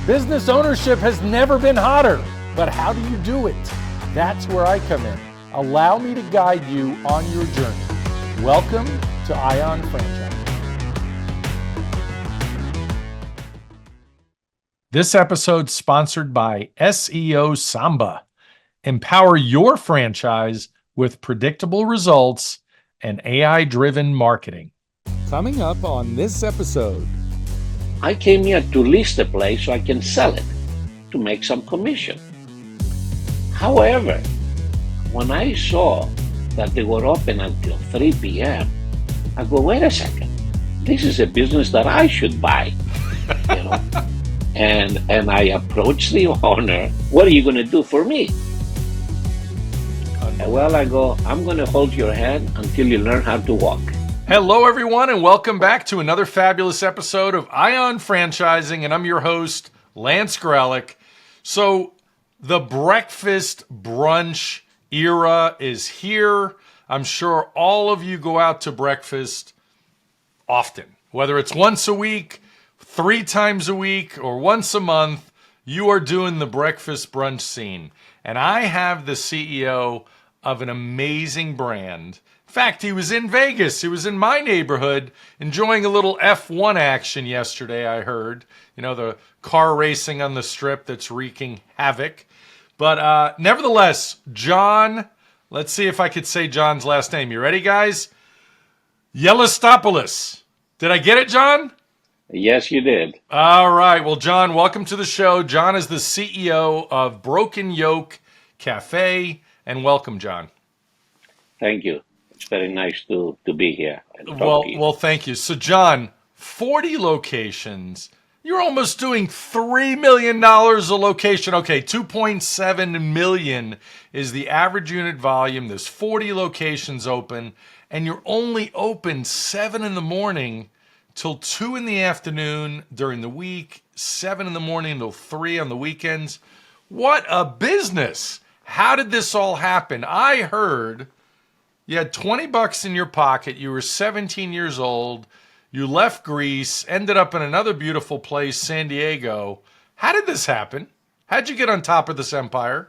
Business ownership has never been hotter, but how do you do it? That's where I come in. Allow me to guide you on your journey. Welcome to Ion Franchise. This episode sponsored by SEO Samba. Empower your franchise with predictable results and AI-driven marketing. Coming up on this episode. I came here to list a place so I can sell it to make some commission. However, when I saw that they were open until 3 p.m., I go, wait a second, this is a business that I should buy, you know. And I approached the owner, what are you going to do for me? Well, I go, I'm going to hold your hand until you learn how to walk. Hello, everyone, and welcome back to another fabulous episode of Ion Franchising, and I'm your host, Lance Graulich. So, the breakfast brunch era is here. I'm sure all of you go out to breakfast often, whether it's once a week, 3 times a week, or once a month. You are doing the breakfast brunch scene, and I have the CEO of an amazing brand. In fact, he was in Vegas. He was in my neighborhood enjoying a little F1 action yesterday, I heard. You know, the car racing on the strip that's wreaking havoc. But nevertheless, John, let's see if I could say John's last name. You ready, guys? Gelastopoulos. Did I get it, John? Yes, you did. All right. Well, John, welcome to the show. John is the CEO of Broken Yolk Cafe. And welcome, John. Thank you. It's very nice to be here. And Well, thank you. So, John, 40 locations. You're almost doing $3 million a location. Okay, 2.7 million is the average unit volume. There's 40 locations open, and you're only open 7 in the morning till 2 in the afternoon during the week, 7 in the morning till 3 on the weekends. What a business! How did this all happen? I heard you had $20 in your pocket. You were 17 years old. You left Greece, ended up in another beautiful place, San Diego. How did this happen? How'd you get on top of this empire?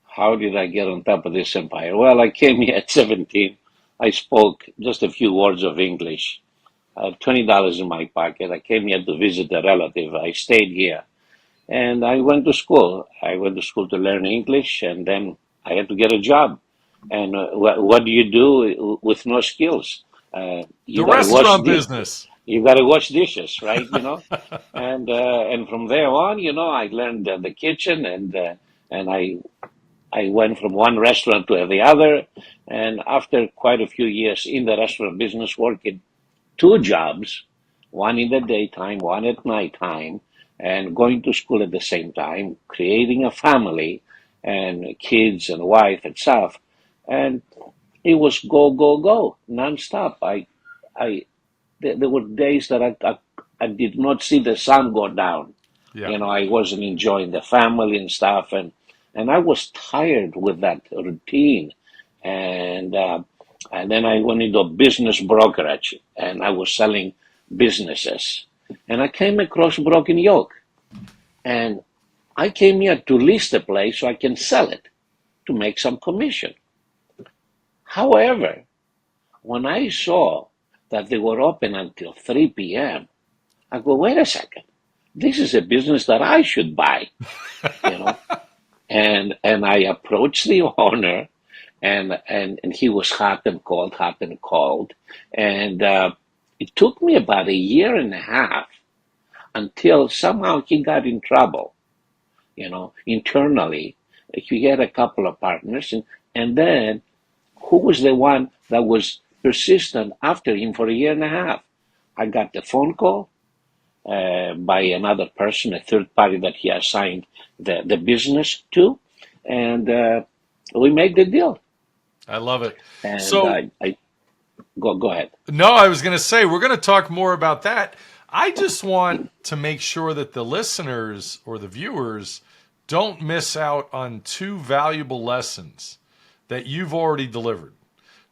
How did I get on top of this empire? Well, I came here at 17. I spoke just a few words of English. I had $20 in my pocket. I came here to visit a relative. I stayed here. And I went to school. I went to school to learn English, and then I had to get a job. And what do you do with no skills? You The got to restaurant business. You got to wash dishes, right? You know, and from there on, you know, I learned the kitchen, and I went from one restaurant to the other. And after quite a few years in the restaurant business, working 2 jobs, one in the daytime, one at nighttime, and going to school at the same time, creating a family and kids and wife and stuff. And it was go, go, go, nonstop. There were days that I did not see the sun go down. Yeah. You know, I wasn't enjoying the family and stuff. And I was tired with that routine. And then I went into a business brokerage, and I was selling businesses. And I came across Broken Yolk. And I came here to list a place so I can sell it to make some commission. However, when I saw that they were open until 3 p.m., I go, wait a second, this is a business that I should buy, you know. And I approached the owner, and he was hot and cold. And it took me about a year and a half until somehow he got in trouble, you know, internally. He had a couple of partners, and then who was the one that was persistent after him for a year and a half? I got the phone call by another person, a third party that he assigned the business to, and we made the deal. I love it. And So, I go ahead. no, I was going to say, we're going to talk more about that. I just want to make sure that the listeners or the viewers don't miss out on 2 valuable lessons that you've already delivered.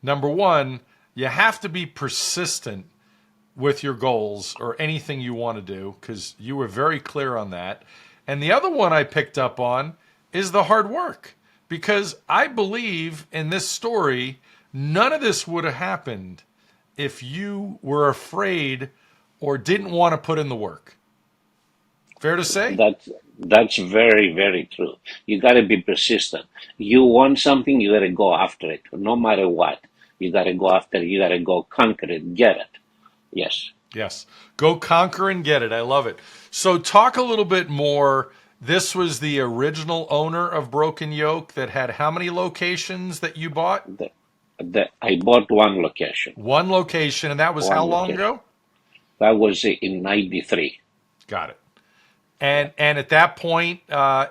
Number one, you have to be persistent with your goals or anything you want to do, because you were very clear on that. And the other one I picked up on is the hard work, because I believe in this story, none of this would have happened if you were afraid or didn't want to put in the work. Fair to say? That's very, very true. You got to be persistent. You want something, you got to go after it, no matter what. You got to go after it. You got to go conquer it, get it. Yes. Yes. Go conquer and get it. I love it. So talk a little bit more. This was the original owner of Broken Yolk that had how many locations that you bought? I bought one location. One location, and that was how One long location. ago? That was in '93. Got it. Yeah. And at that point,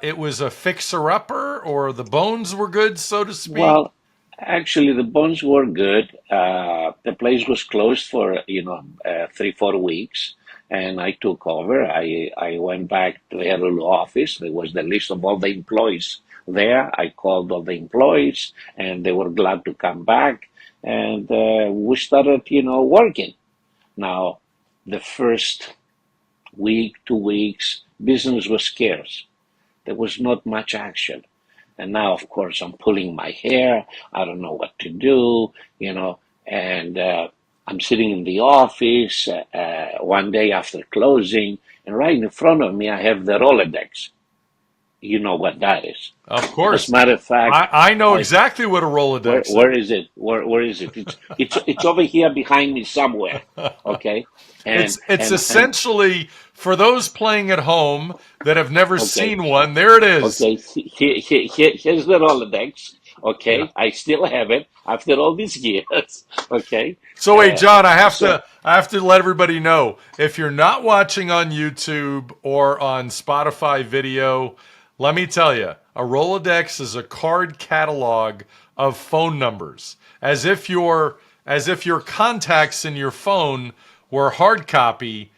it was a fixer upper, or the bones were good, so to speak. Well, actually, the bones were good. The place was closed for 3, 4 weeks, and I took over. I went back to the little office. There was the list of all the employees there. I called all the employees, and they were glad to come back. And we started, working. Now, the first week, 2 weeks, business was scarce. There was not much action. And now, of course, I'm pulling my hair. I don't know what to do, and I'm sitting in the office one day after closing, and right in front of me, I have the Rolodex. You know what that is. Of As a course. matter of fact, I know I exactly what a where Rolodex where is it? Where is it? It's over here behind me somewhere. is. Okay, and It's and essentially for those playing at home that have never okay. seen one. There it is. Okay, here's the Rolodex. Yeah. Okay, I still have it after all these years. Okay, So wait, John, so I have to let everybody know, if you're not watching on YouTube or on Spotify video, let me tell you, a Rolodex is a card catalog of phone numbers, as if your contacts in your phone were hard copy.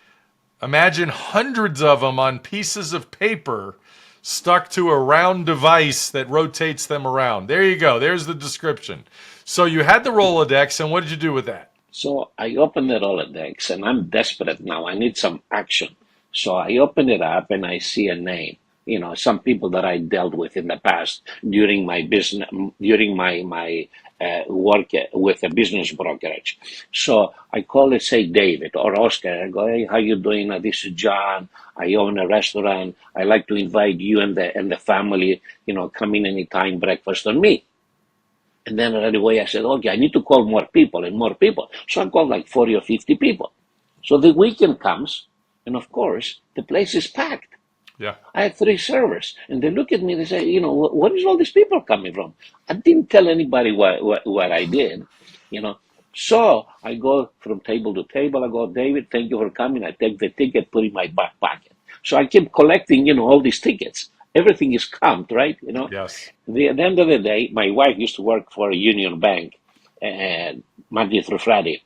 Imagine hundreds of them on pieces of paper stuck to a round device that rotates them around. There you go. There's the description. So you had the Rolodex, and what did you do with that? so I open the Rolodex and I'm desperate now. I need some action. So I open it up and I see a name. Some people that I dealt with in the past during my business, during my work with a business brokerage. So I call it, say, David or Oscar. I go, hey, how you doing? This is John. I own a restaurant. I like to invite you and the family. Come in anytime, breakfast on me. And then right away I said, okay, I need to call more people and more people. So I called like 40 or 50 people. So the weekend comes, and of course, the place is packed. Yeah. I had 3 servers, and they look at me. They say, where is all these people coming from? I didn't tell anybody what I did, you know. So I go from table to table. I go, David, thank you for coming. I take the ticket, put it in my back pocket. So I keep collecting, all these tickets. Everything is comped, right? Yes. At the end of the day, my wife used to work for a Union Bank, Monday through Friday.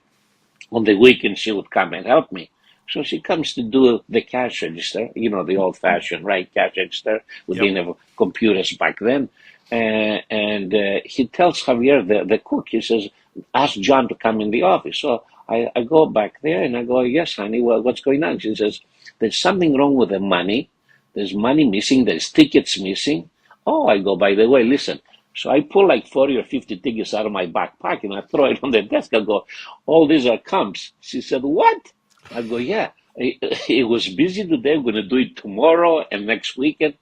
On the weekend, she would come and help me. So she comes to do the cash register, the old-fashioned, right, cash register. We Yep. didn't have computers back then. And he tells Javier, the cook, he says, ask John to come in the office. So I go back there and I go, yes, honey, well, what's going on? She says, there's something wrong with the money. There's money missing. There's tickets missing. Oh, I go, by the way, listen. So I pull like 40 or 50 tickets out of my back pocket and I throw it on the desk. I go, all these are comps. She said, what? I go, yeah. It was busy today. We're going to do it tomorrow and next weekend.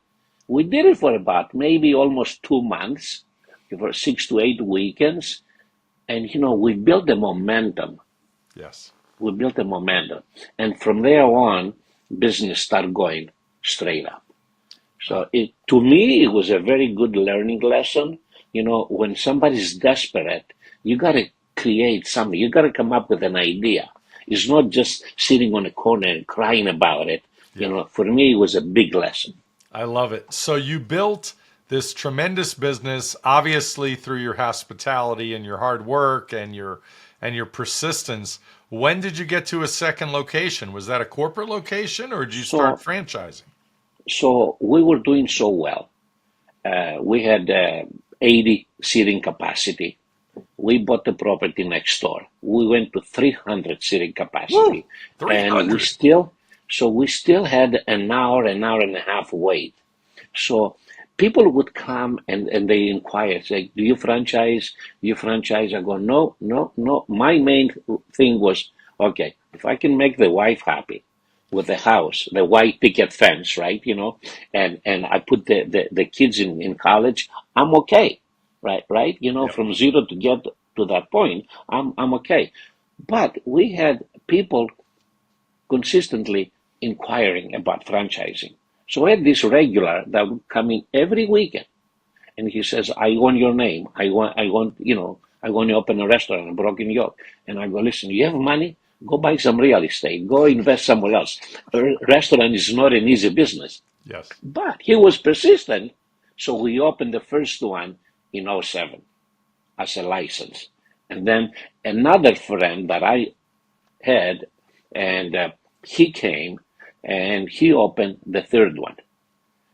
We did it for about maybe almost 2 months, for 6 to 8 weekends. And, we built the momentum. Yes. We built the momentum. And from there on, business started going straight up. So to me, it was a very good learning lesson. When somebody's desperate, you got to create something. You got to come up with an idea. It's not just sitting on a corner and crying about it. Yeah. For me, it was a big lesson. I love it. So you built this tremendous business, obviously through your hospitality and your hard work and your persistence. When did you get to a second location? Was that a corporate location or did you start So, franchising? so we were doing so well. We had 80 seating capacity. we bought the property next door. We went to 300 seating Woo! capacity, and 300. we still had an hour and a half wait. So people would come and they inquire, say, do you franchise? Do you franchise? I go, no, no, no. My main thing was, okay, if I can make the wife happy with the house, the white picket fence, right? And I put the kids in college, I'm okay. Right? Yep. From zero to get to that point, I'm okay. But we had people consistently inquiring about franchising. So I had this regular that would come in every weekend, and he says, "I want your name. I want to open a restaurant in Broken Yolk." And I go, "Listen, you have money? Go buy some real estate. Go invest somewhere else. A restaurant is not an easy business." Yes. But he was persistent, so we opened the first one in '07 as a license, and then another friend that I had, and he came and he opened the third one,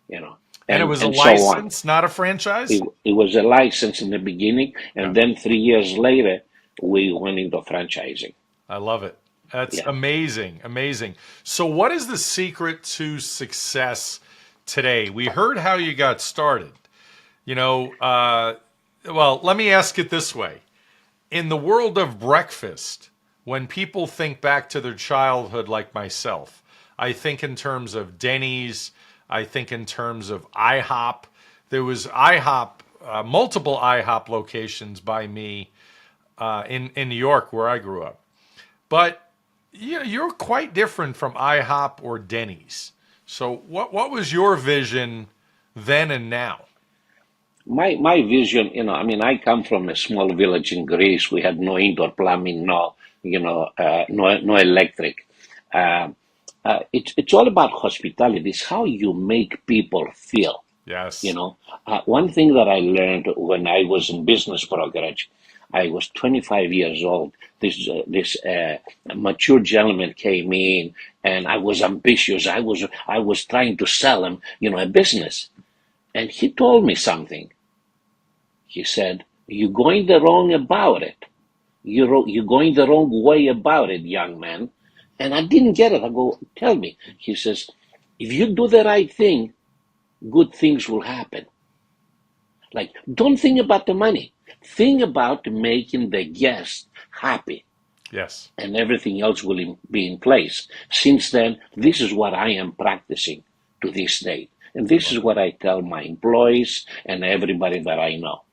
you know, And it and was a and so on. license, not a franchise? It was a license in the beginning, Yeah. and then 3 years later, we went into franchising. I love it. That's Yeah. amazing. Amazing. So, what is the secret to success today? We heard how you got started. You know, well, let me ask it this way. In the world of breakfast, when people think back to their childhood, like myself, I think in terms of Denny's, I think in terms of IHOP. There was IHOP, multiple IHOP locations by me in New York, where I grew up. But you're quite different from IHOP or Denny's. So what was your vision then and now? My vision, I mean, I come from a small village in Greece. We had no indoor plumbing, no electric. Uh, it's all about hospitality. It's how you make people feel. You Yes. know, one thing that I learned when I was in business brokerage, I was 25 years old. This mature gentleman came in, and I was ambitious. I was trying to sell him, a business, and he told me something. He said, "You're going the wrong about it. You're going the wrong way about it, young man." And I didn't get it. I go, "Tell me." He says, "If you do the right thing, good things will happen. Like, don't think about the money. Think about making the guest happy, Yes. and everything else will be in place." Since then, this is what I am practicing to this day. And I this love is it. what I tell my employees and everybody that I know.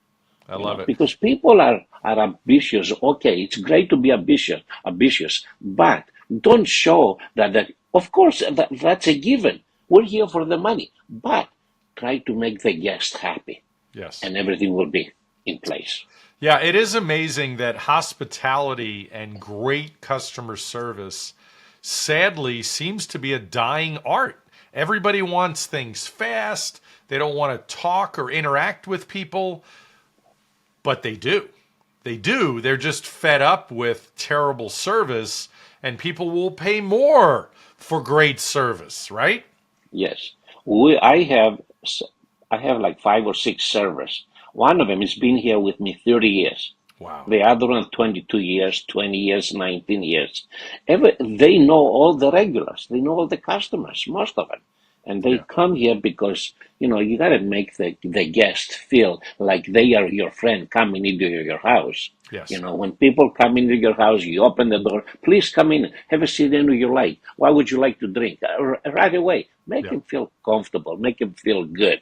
I love it. Because people are ambitious. Okay, it's great to be ambitious, but don't show that of course, that's a given. We're here for the money, but try to make the guest happy, Yes. and everything will be in place. Yeah, it is amazing that hospitality and great customer service sadly seems to be a dying art. Everybody wants things fast. They don't want to talk or interact with people, but they do. They do. They're just fed up with terrible service, and people will pay more for great service, right? Yes, we. I have like 5 or 6 servers. One of them has been here with me 30 years. Wow. The other one 22 years, 20 years, 19 years. They know all the regulars. They know all the customers, most of them. And they Yeah. come here because, you got to make the guest feel like they are your friend coming into your house. Yes. When people come into your house, you open the door, please come in, have a seat any you like. What would you like to drink? Right away. Make Yeah. them feel comfortable, make them feel good.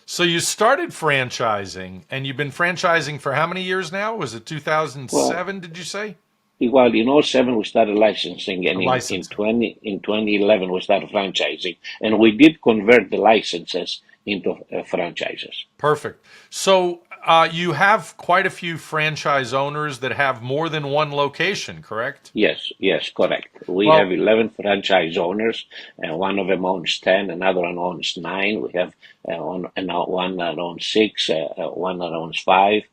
So you started franchising, and you've been franchising for how many years now? Was it Well, 2007, did you say? Well, in '07 we started licensing, and in Licensing. 2011 we started franchising, and we did convert the licenses into franchises. Perfect. So you have quite a few franchise owners that have more than one location, correct? Yes, yes, correct. We have Well, 11 franchise owners, and one of them owns 10, another one owns 9. We have one that owns 6, one that owns 5.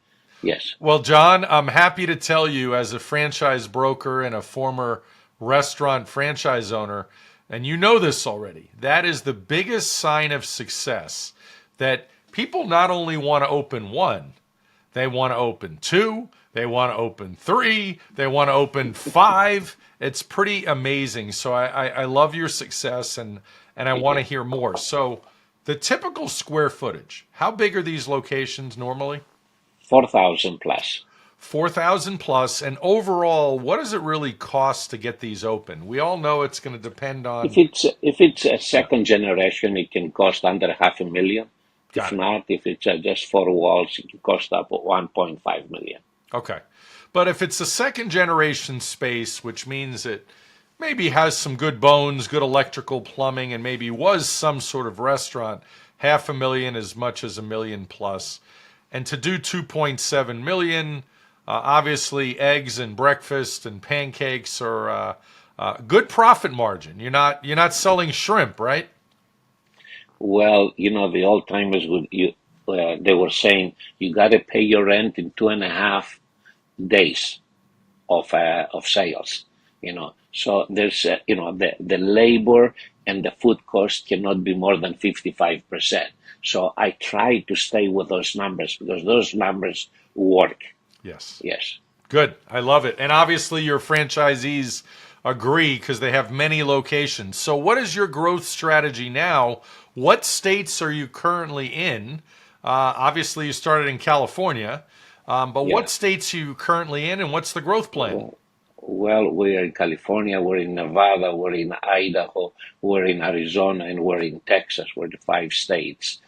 Yes, well, John, I'm happy to tell you, as a franchise broker and a former restaurant franchise owner, and you know this already, that is the biggest sign of success, that people not only want to open one, They want to open 2. They want to open 3. They want to open 5. It's pretty amazing. So I love your success, and I Thank want to you. hear more. So the typical square footage, how big are these locations normally? 4,000 plus. 4,000 plus. And overall, what does it really cost to get these open? We all know it's going to depend If on. it's a Yeah, second generation, it can cost under half a million. If got it. not, if it's just four walls, it can cost up 1.5 million. Okay. But if it's a second generation space, which means it maybe has some good bones, good electrical plumbing, and maybe was some sort of restaurant, half a million as much as a million plus. And to do 2.7 million, obviously eggs and breakfast and pancakes are good profit margin. You're not selling shrimp, right? Well, the old timers they were saying you got to pay your rent in 2.5 days of sales. So there's the labor and the food cost cannot be more than 55%. So I try to stay with those numbers because those numbers work. Yes. Yes. Good. I love it. And obviously, your franchisees agree because they have many locations. So, what is your growth strategy now? What states are you currently in? Obviously, you started in California, but what Yeah. states are you currently in, and what's the growth plan? Well, well, we're in California, we're in Nevada, we're in Idaho, we're in Arizona, and we're in Texas. We're the 5 states.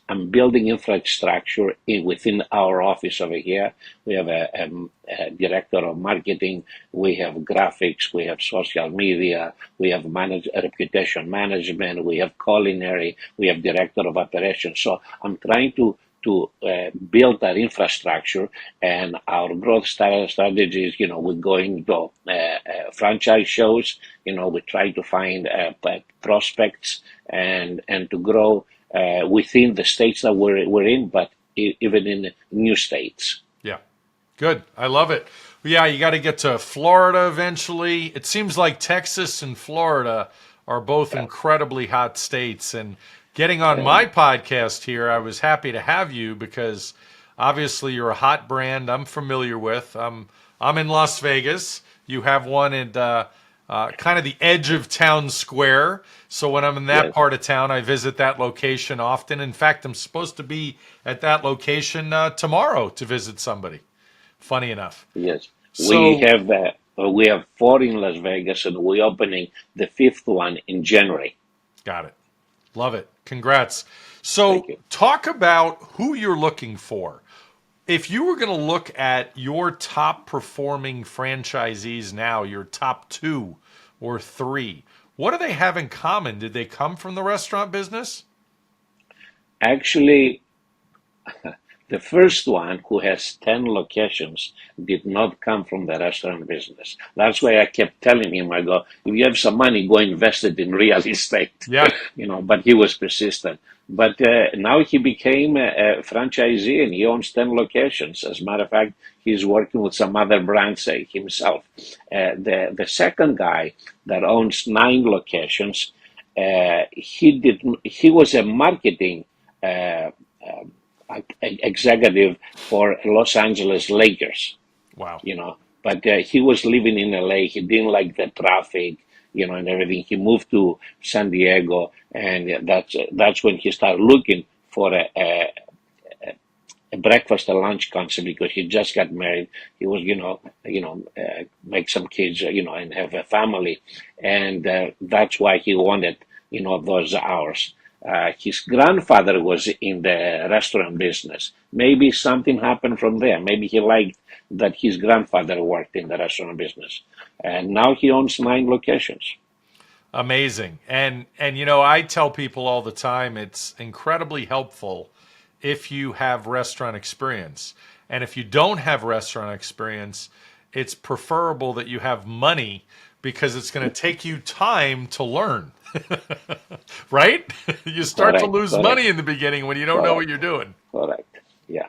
I'm building infrastructure within our office over here. We have a director of marketing, we have graphics, we have social media, we have reputation management, we have culinary, we have director of operations. So I'm trying to build that infrastructure, and our growth strategy is, we're going to franchise shows. We try to find prospects and to grow within the states that we're in, but even in new states. Yeah. Good. I love it. Yeah, you got to get to Florida eventually. It seems like Texas and Florida are both Yeah. incredibly hot states. And getting on my And podcast here, I was happy to have you because obviously you're a hot brand I'm familiar with. I'm in Las Vegas. You have one at kind of the edge of town square. So when I'm in that yes, part of town, I visit that location often. In fact, I'm supposed to be at that location tomorrow to visit somebody. Funny enough. yes, So, we have four in Las Vegas, and we're opening the fifth one in January. got it. Love it. Congrats. Thank So, you. talk about who you're looking for. If you were going to look at your top performing franchisees now, your top 2 or 3, what do they have in common? Did they come from the restaurant business? Actually, the first one, who has 10 locations, did not come from the restaurant business. That's why I kept telling him, I go, if you have some money, go invest it in real estate. Yeah. But he was persistent. But now he became a franchisee and he owns 10 locations. As a matter of fact, he's working with some other brands himself. The second guy that owns 9 locations, he was a marketing uh, executive for Los Angeles Lakers, Wow. but he was living in LA. He didn't like the traffic, and everything. He moved to San Diego, and that's when he started looking for a breakfast and lunch concept because he just got married. He was, make some kids, and have a family, and that's why he wanted, those hours. His grandfather was in the restaurant business. Maybe something happened from there. Maybe he liked that his grandfather worked in the restaurant business, and now he owns 9 locations. Amazing. And I tell people all the time it's incredibly helpful if you have restaurant experience. And if you don't have restaurant experience, it's preferable that you have money because it's going to take you time to learn. Right? You start to Correct, lose correct, money in the beginning when you don't know what correct, you're doing. correct. Yeah.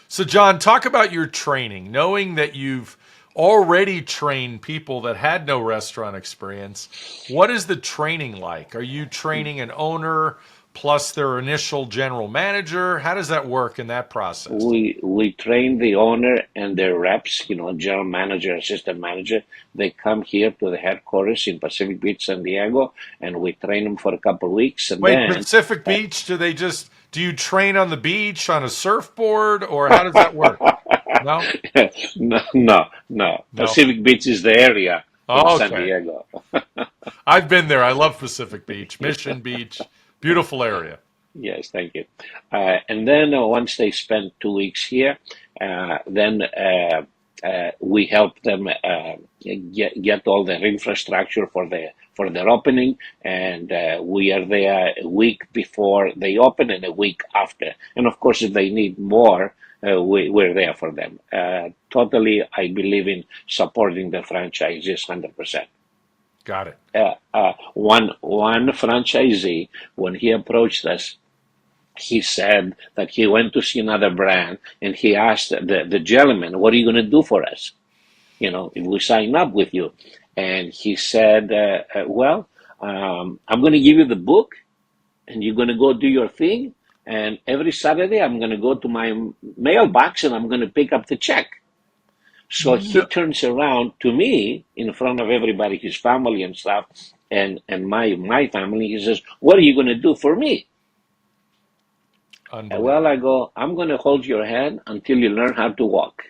So, John, talk about your training, knowing that you've already trained people that had no restaurant experience. What is the training like? Are you training an owner plus their initial general manager? How does that work in that process? We train the owner and their reps, general manager, assistant manager. They come here to the headquarters in Pacific Beach, San Diego, and we train them for a couple of weeks. And Wait, then, Pacific Beach, do you train on the beach on a surfboard or how does that work? No? no, no, no. No. Pacific Beach is the area in Oh, San okay. Diego. I've been there. I love Pacific Beach, Mission Beach, beautiful area. Yes, thank you. And then once they spend 2 weeks here, then we help them get all their infrastructure for their opening, and we are there a week before they open and a week after. And of course, if they need more, we're there for them. Totally, I believe in supporting the franchises 100%. Got it. One franchisee, when he approached us, he said that he went to see another brand and he asked the gentleman, "What are you going to do for us? If we sign up with you?" And he said, "Well, I'm going to give you the book and you're going to go do your thing. And every Saturday, I'm going to go to my mailbox and I'm going to pick up the check." So he No. turns around to me in front of everybody, his family and stuff, and my family. He says, "What are you going to do for me?" Well, Unbelievable. I go, "I'm going to hold your hand until you learn how to walk."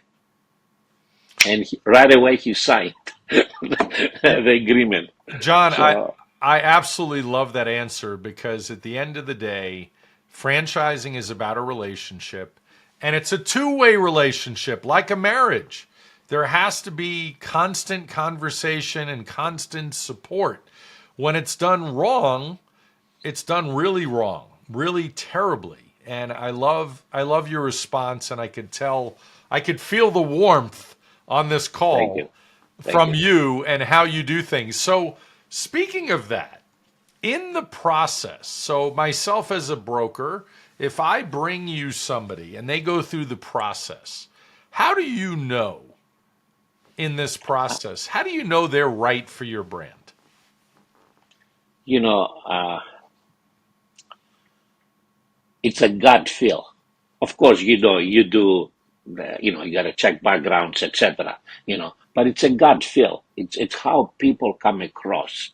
And right away he signed the agreement. John, So I absolutely love that answer because at the end of the day, franchising is about a relationship and it's a two-way relationship like a marriage. There has to be constant conversation and constant support. When it's done wrong, it's done really wrong, really terribly. And I love your response and I could feel the warmth on this thank call you. Thank from you. you and how you do things. So, speaking of that, in the process, so myself as a broker, if I bring you somebody and they go through the process, how do you know in this process? How do you know they're right for your brand? You know, uh, it's a gut feel. Of course, you do, you got to check backgrounds, etc. But it's a gut feel. It's how people come across.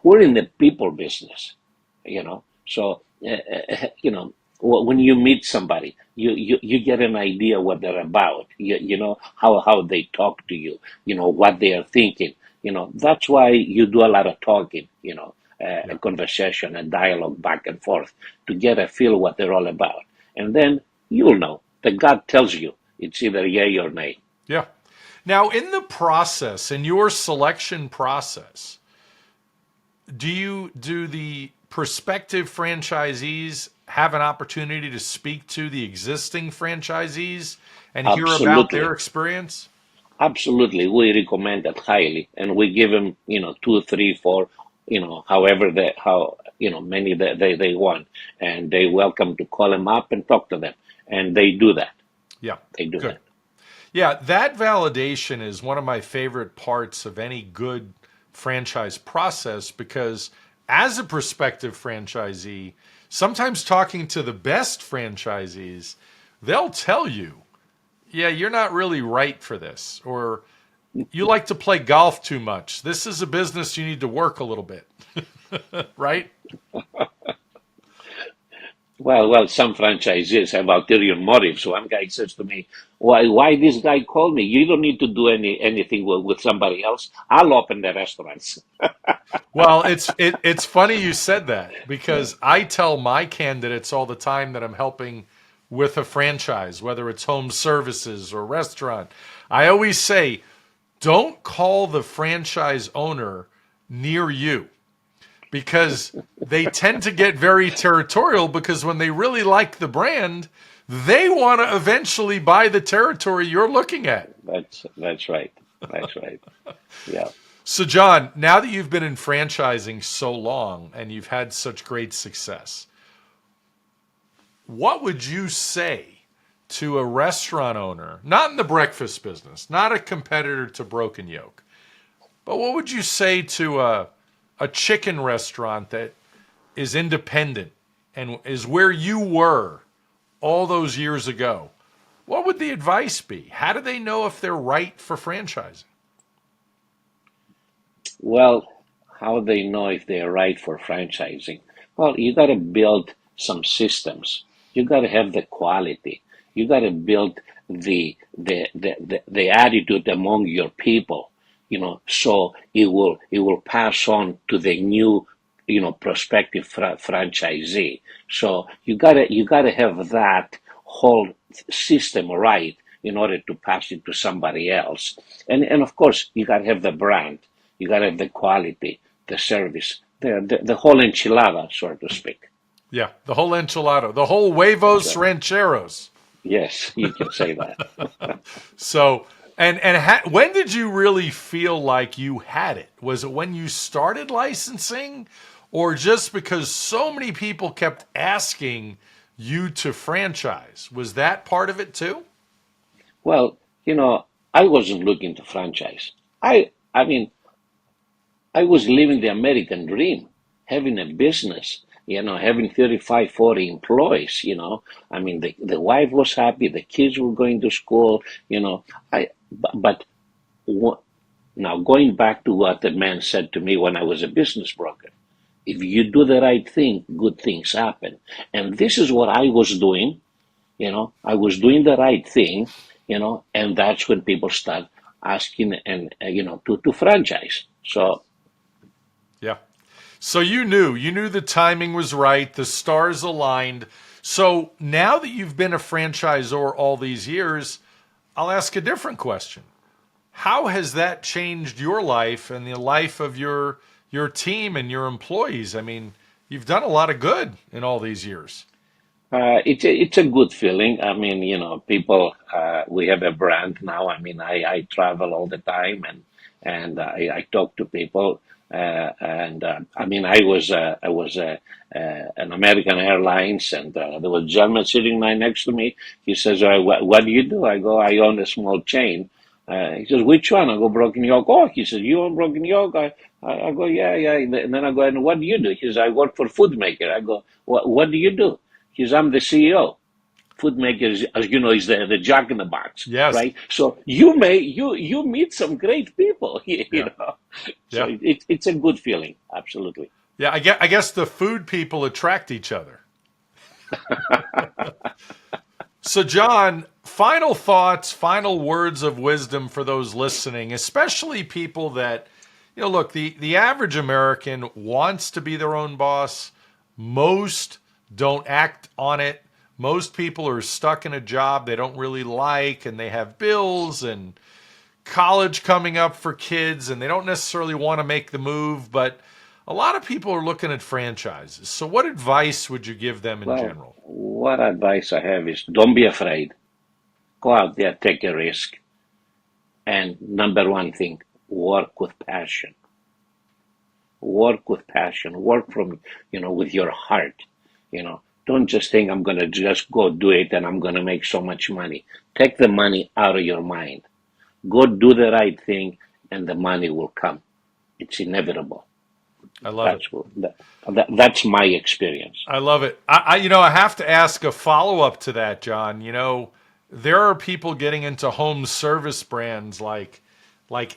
We're in the people business. So when you meet somebody, you get an idea what they're about. You know how they talk to you. What they are thinking. That's why you do a lot of talking. A Yeah. conversation, a dialogue back and forth to get a feel what they're all about. And then you'll know. The gut tells you it's either yay or nay. Yeah. Now, in the process, in your selection process, do the prospective franchisees have an opportunity to speak to the existing franchisees and hear about their Absolutely. experience? Absolutely. We recommend that highly. And we give them, two, three, four, however many they want. And they welcome to call them up and talk to them. And they do that. Yeah. They do Good. that. Yeah, that validation is one of my favorite parts of any good franchise process because as a prospective franchisee, sometimes talking to the best franchisees, they'll tell you, yeah, you're not really right for this, or you like to play golf too much. This is a business you need to work a little bit, right? Well, some franchisees have ulterior motives. One guy says to me, "Why this guy called me? You don't need to do anything with somebody else. I'll open the restaurants." Well, it's funny you said that because I tell my candidates all the time that I'm helping with a franchise, whether it's home services or restaurant. I always say, don't call the franchise owner near you because they tend to get very territorial because when they really like the brand, they want to eventually buy the territory you're looking at. That's right. That's right. Yeah. So, John, now that you've been in franchising so long and you've had such great success, what would you say to a restaurant owner, not in the breakfast business, not a competitor to Broken Yolk, but what would you say to a chicken restaurant that is independent and is where you were all those years ago? What would the advice be? How do they know if they're right for franchising? Well, how they know if they're right for franchising? Well, you got to build some systems. You got to have the quality. You got to build the attitude among your people, so it will pass on to the new, prospective franchisee. So you gotta have that whole system right in order to pass it to somebody else. And of course, you gotta have the brand. You gotta have the quality, the service, the whole enchilada, so to speak. Yeah, the whole enchilada, the whole huevos Exactly. rancheros. Yes, you can say that. So, when did you really feel like you had it? Was it when you started licensing, or just because so many people kept asking you to franchise? Was that part of it too? Well, I wasn't looking to franchise. I mean, I was living the American dream, having a business, having 35, 40 employees, I mean, the wife was happy, the kids were going to school, but wha- now going back to what the man said to me when I was a business broker, if you do the right thing, good things happen. And this is what I was doing, I was doing the right thing, and that's when people start asking and, to franchise. So, Yeah. So you knew the timing was right, the stars aligned. So now that you've been a franchisor all these years, I'll ask a different question. How has that changed your life and the life of your team and your employees? I mean, you've done a lot of good in all these years. it's a good feeling. I mean, we have a brand now. I mean, I travel all the time and I talk to people. And I mean, I was an American Airlines, and there was a German sitting right next to me. He says, what do you do? I go, I own a small chain. He says, which one? I go, Broken Yolk. Oh, he says, you own Broken Yolk? I go, yeah, yeah. And then I go, and what do you do? He says, I work for Food Maker. I go, what do you do? He says, I'm the CEO. Food Maker, as you know, is the Jack in the Box, Yes. right? So you meet some great people, Yeah. So Yeah. it's a good feeling, absolutely. Yeah. I guess the food people attract each other. So, John, final thoughts, final words of wisdom for those listening, especially people that, look, the average American wants to be their own boss. Most don't act on it. Most people are stuck in a job they don't really like, and they have bills and college coming up for kids, and they don't necessarily want to make the move, but a lot of people are looking at franchises. So, what advice would you give them in Well, general? what advice I have is don't be afraid. Go out there, take a risk, and number one thing, work with passion. Work with passion. Work with your heart. Don't just think I'm gonna just go do it and I'm gonna make so much money. Take the money out of your mind. Go do the right thing, and the money will come. It's inevitable. I love it. That's my experience. I love it. I have to ask a follow up to that, John. There are people getting into home service brands like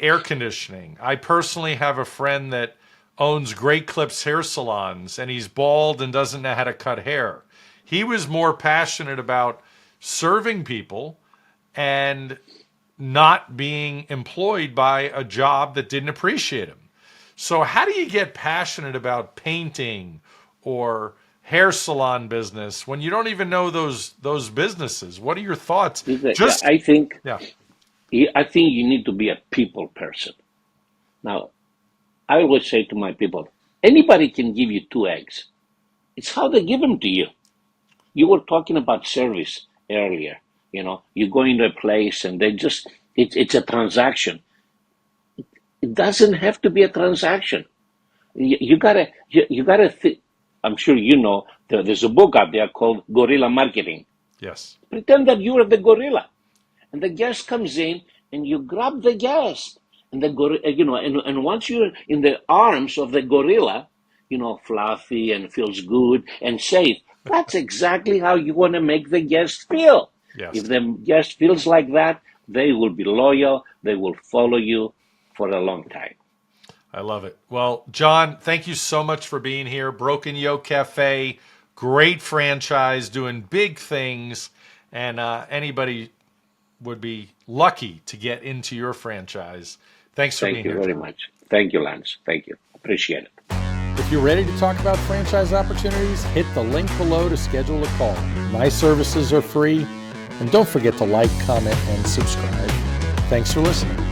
air conditioning. I personally have a friend that owns Great Clips hair salons, and he's bald and doesn't know how to cut hair. He was more passionate about serving people and not being employed by a job that didn't appreciate him. So how do you get passionate about painting or hair salon business when you don't even know those businesses? What are your thoughts? Yeah, Just yeah. I think you need to be a people person. Now, I always say to my people, anybody can give you two eggs. It's how they give them to you. You were talking about service earlier. You go into a place and it's a transaction. It doesn't have to be a transaction. You gotta. I'm sure there's a book out there called Guerrilla Marketing. Yes. Pretend that you're the gorilla, and the guest comes in, and you grab the guest, and the gorilla, and once you're in the arms of the gorilla, fluffy and feels good and safe. That's exactly how you want to make the guest feel. If Yes. the guest feels like that, they will be loyal. They will follow you for a long time. I love it. Well, John, thank you so much for being here. Broken Yolk Cafe, great franchise, doing big things, and anybody would be lucky to get into your franchise. Thanks for Thank being you here, very John. much. Thank you, Lance. Thank you. Appreciate it. If you're ready to talk about franchise opportunities, hit the link below to schedule a call. My services are free, and don't forget to like, comment, and subscribe. Thanks for listening.